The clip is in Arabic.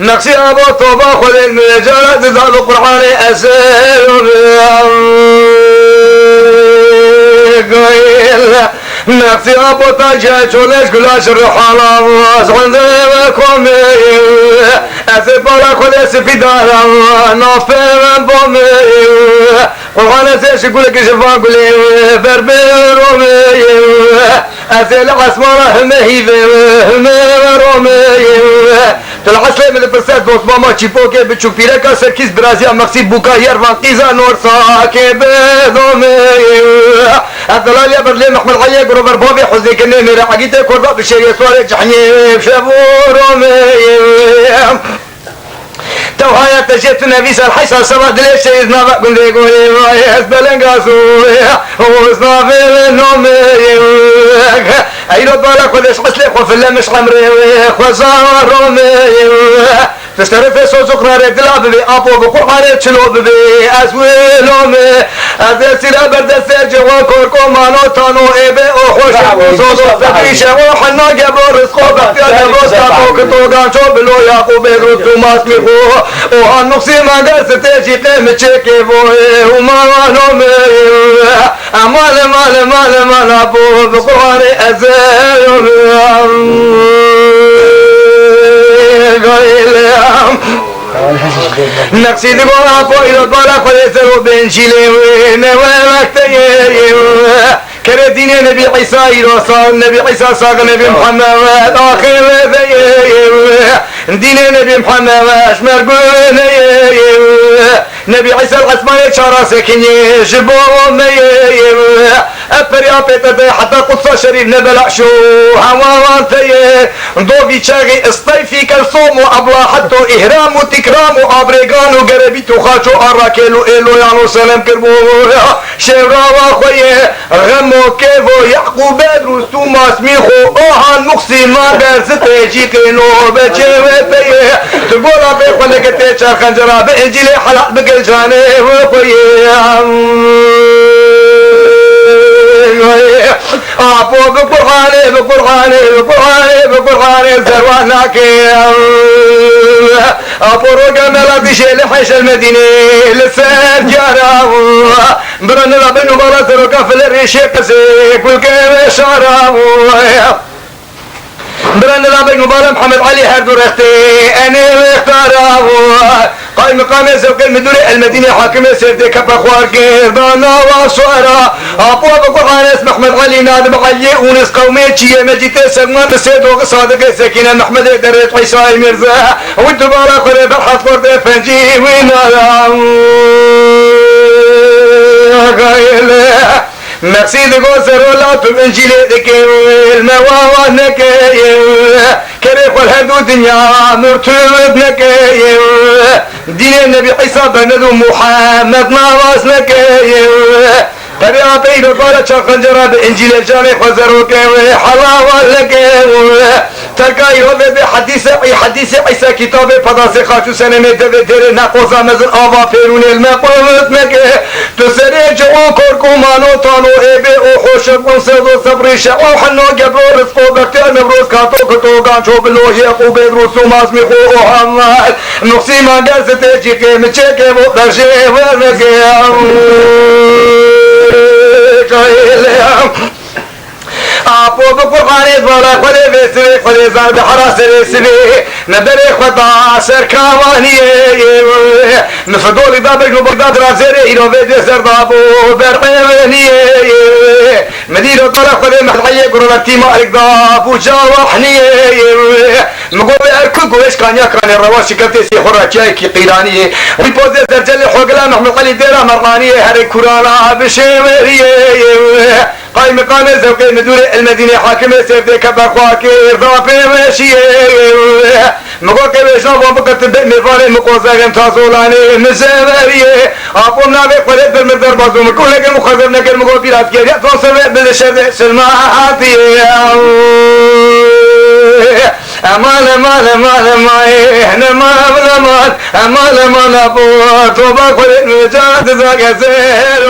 نقصي أبو طوبة خذ المجالة تذهب القرآن أسير نقصي أبو تاجة شولش كلاش الرحالة واسعندكم أسفل خذ أسفي دارا نافر بومي قرآن سيش يقولك شفا قولي بربي رومي أسيل عسمارة همهي رومي تلعسلي من البرسات دوست ماما چیپوکه بچو پیرکا سرکیز برازیا مقصید بوکا یروان قیزا نور ساکه بدومي الدلالية برلي محمد علي قروبر بابي حزني كني ميرا حقيته كربا بشيري سوالي جحنيم شابو رومي توهايا تجيت النبي صلى الله عليه وسلم ليش إذنا بقول لي قولي ما يسبلن قاسويا وصنافي منهم أيرد بالك وليش مسلك وفي الله مش عمري وصار رومي تشتري في سوق نارك دلاب بي أبو بقرآن تشلو بي أسويلهم أذسير برد سرج وكركم مانو تانو إبي أخوش وصوص فكريش وحنا جبر رزقه بختيار جبر ساقو كتوغان شو بلو ياقو بيغرطو ماسميخو وهان نقصي ما قرس تيجي قيم تشيكي بوي ومانو مال أبو بقرآن أزيلهم نقصي دقونا قويلو بالا قليسرو بنشيلي ونوالك تيري كردين نبي عيسى يروصان نبي عيسى ساق نبي محمد آخر ذي دين نبي محمد أشمر قول نبي عيسى العثماني شارع سكني جبوم أبري أبيت حتى قدس شريف نبلع شو هوان ثي ضوبي شاغي اصطيفي كالصوم وأبلا حتى إهرام وتكرام وأبريقان وقربيت وخاتو أراكيلو إلو يانو سلام كربو شبرا وخويه غمو كيفو يعقوب بدروس توماس ميخو اوهان نقصي ما برزتي جيكينو بجيوه بيه تقول أبي خلق تيشار خنجرا بإنجيلي حلق بقل جاني وخويه أبو بقرآني زرواناك أبو رقم لا تشيل حيش المدينة لسان جارا برن ربنا برا تركا في الريشة قسي كل كيف شارا برن ربنا برا محمد علي هردو رختي أنا مختارا قائم مقام زوج المدينة المدينة حاكم سيدي كبا خوار قردانا وصورا أبو بقرآن اسم محمد علي نادم علي ونس قومي تشيه مجيتي سلمان بسيد وصادق سكينة محمد دريت عيسى المرزا وانتو بارا قريب الحط فرد فنجي وينالا مقصد قوسر ولا تبنجيلي ذكي المواوانك كريخ والهدو دنيا مرتب لك دين النبي عيسى بندو محمد نواسنك بريا بين قال شخنجرا بإنجيل الجاري خزروك حلاوة لك تلقى يوم حديث عيسى كتاب فضاسي خاتو سنة مدر نقوصا مزن آبا فيرون المقومت مك تسري جوان كوركو مانو تانو إبي وحوشك ونسدو صبري شعو حنو جبرو رزقو بكتير نبروز كاتو كتو قانشو بلوه يقو بيدروس وماسمي خو وحمال نقصي ما قرس تيجي قيمة شكي مقدرشي ورنك أبو بقرآن إزمالا خلي بسري خلي زار بحراس رسلي ندري خطا سركاواني مفدولي بابك وبغداد رازيري إلو فيدي سردابو برقيماني مدينة طرف خلي محلحية قرولتي مالك دابو جاوحني مقوبي أركوك وإيش كان يكراني الرواشي كفتيسي خراجاي كي قيراني ويبوزي زرجلي حوقلا محمد قلي ديرا مرقاني هري كورانا بشيمري قائم مقام زوجي مدير المدينة حاكم سيف كبخواك ضافي ماشي مقول كيف شافوا بكتب مفارق مقوزاهم تاسولاني مزامري أقولنا بقولة المدر بازوم كل كل مخزن نقل مقول بيرات كيريا توصل بالشر سلماتي امان تو با خود نجات زاگ سر